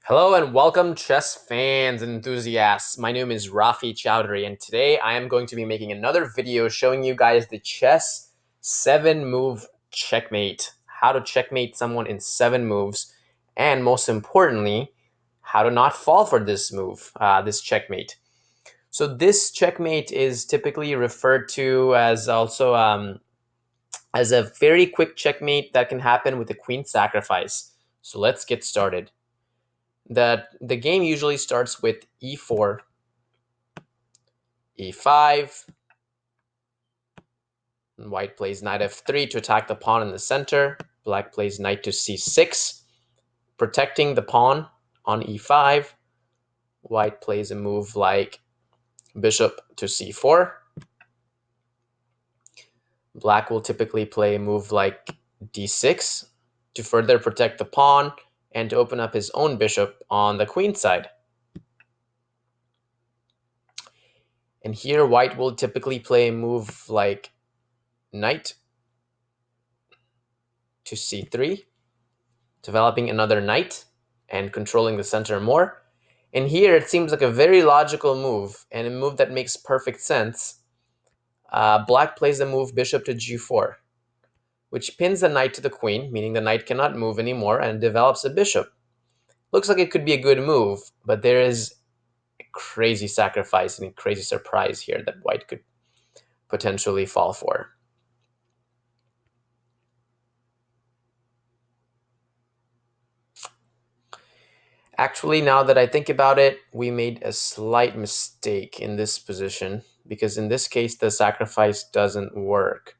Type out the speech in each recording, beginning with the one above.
Hello and welcome, chess fans and enthusiasts. My name is Rafi Chowdhury, and today I am going to be making another video showing you guys the chess 7-move checkmate. How to checkmate someone in 7 moves, and most importantly, how to not fall for this move, this checkmate. So this checkmate is typically referred to as also as a very quick checkmate that can happen with a queen sacrifice. So let's get started. The game usually starts with e4, e5, and white plays knight f3 to attack the pawn in the center. Black plays knight to c6, protecting the pawn on e5. White plays a move like bishop to c4. Black will typically play a move like d6 to further protect the pawn and to open up his own bishop on the queen side. And here white will typically play a move like knight to c3, developing another knight and controlling the center more. And here it seems like a very logical move and a move that makes perfect sense. Black plays the move bishop to g4, which pins the knight to the queen, meaning the knight cannot move anymore, and develops a bishop. Looks like it could be a good move, but there is a crazy sacrifice and a crazy surprise here that white could potentially fall for. Actually, now that I think about it, we made a slight mistake in this position because in this case, the sacrifice doesn't work.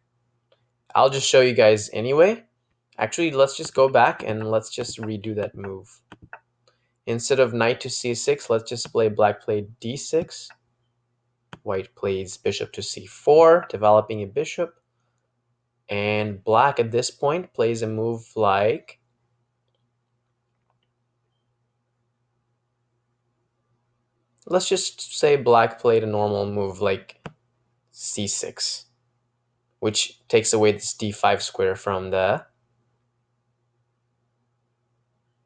I'll just show you guys anyway. Actually, let's just go back and let's just redo that move. Instead of knight to c6, let's just play black played d6. White plays bishop to c4, developing a bishop. And black at this point plays a move like let's just say black played a normal move like c6, which takes away this d5 square from the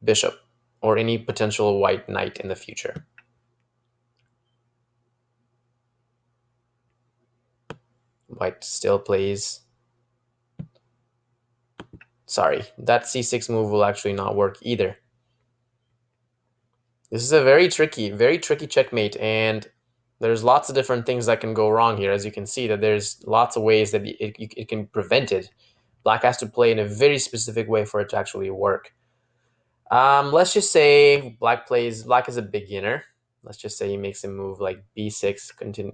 bishop or any potential white knight in the future. White still plays. Sorry, that c6 move will actually not work either. This is a very tricky checkmate, and there's lots of different things that can go wrong here. As you can see, that there's lots of ways that it can prevent it. Black has to play in a very specific way for it to actually work. Let's just say black is a beginner. Let's just say he makes a move like b6,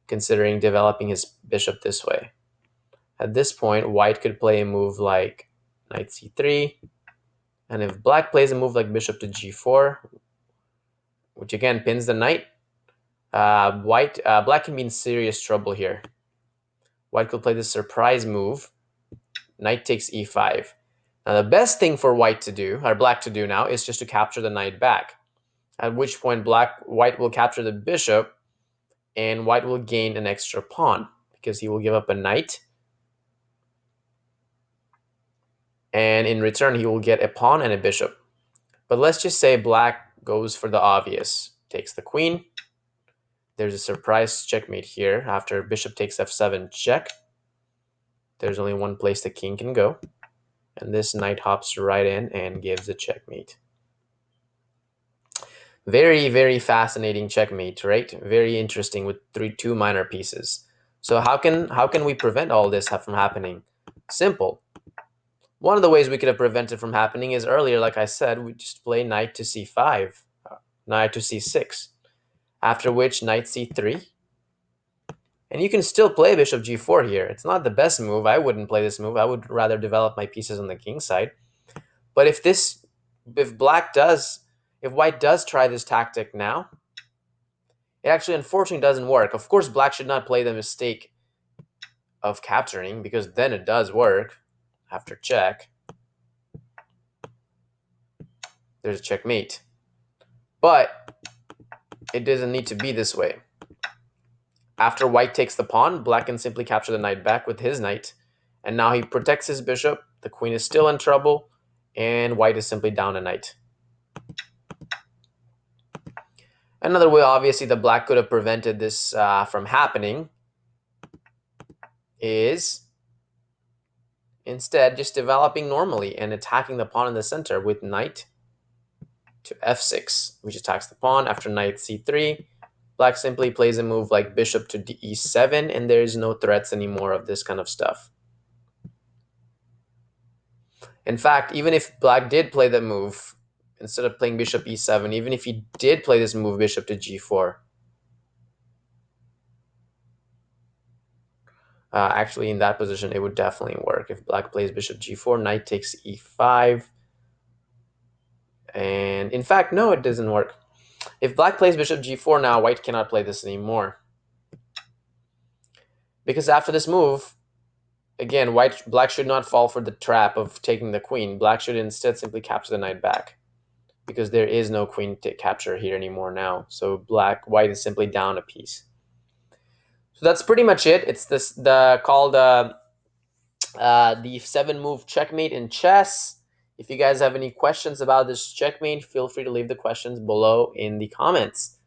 considering developing his bishop this way. At this point, white could play a move like knight c3, and if black plays a move like bishop to g4, which again pins the knight, black can be in serious trouble here. White could play this surprise move, knight takes e5. Now the best thing for black to do now is just to capture the knight back. At which point white will capture the bishop, and white will gain an extra pawn because he will give up a knight, and in return he will get a pawn and a bishop. But let's just say black goes for the obvious, takes the queen. There's a surprise checkmate here after bishop takes f7 check. There's only one place the king can go, and this knight hops right in and gives a checkmate. Very fascinating checkmate, right? Very interesting with two minor pieces. So how can we prevent all this from happening? Simple. One of the ways we could have prevented from happening is earlier, like I said, we just play knight to c5, knight to c6, after which knight c3. And you can still play bishop g4 here. It's not the best move. I wouldn't play this move. I would rather develop my pieces on the king side. But if white does try this tactic now, it actually unfortunately doesn't work. Of course, black should not play the mistake of capturing, because then it does work. After check, there's a checkmate. But it doesn't need to be this way. After white takes the pawn, black can simply capture the knight back with his knight. And now he protects his bishop. The queen is still in trouble, and white is simply down a knight. Another way, obviously, that black could have prevented this from happening is instead just developing normally and attacking the pawn in the center with knight to f6, which attacks the pawn. After knight c3, black simply plays a move like bishop to e7, and there's no threats anymore of this kind of stuff. In fact, even if black did play the move, instead of playing bishop e7, even if he did play this move bishop to g4, actually in that position, it would definitely work. If black plays bishop g4, knight takes e5, and in fact, no, it doesn't work. If black plays bishop g4 now, white cannot play this anymore. Because after this move, again, black should not fall for the trap of taking the queen. Black should instead simply capture the knight back, because there is no queen to capture here anymore now. So white is simply down a piece. So that's pretty much it. It's called the 7-move checkmate in chess. If you guys have any questions about this checkmate, feel free to leave the questions below in the comments.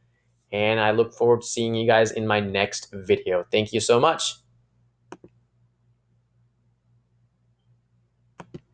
And I look forward to seeing you guys in my next video. Thank you so much.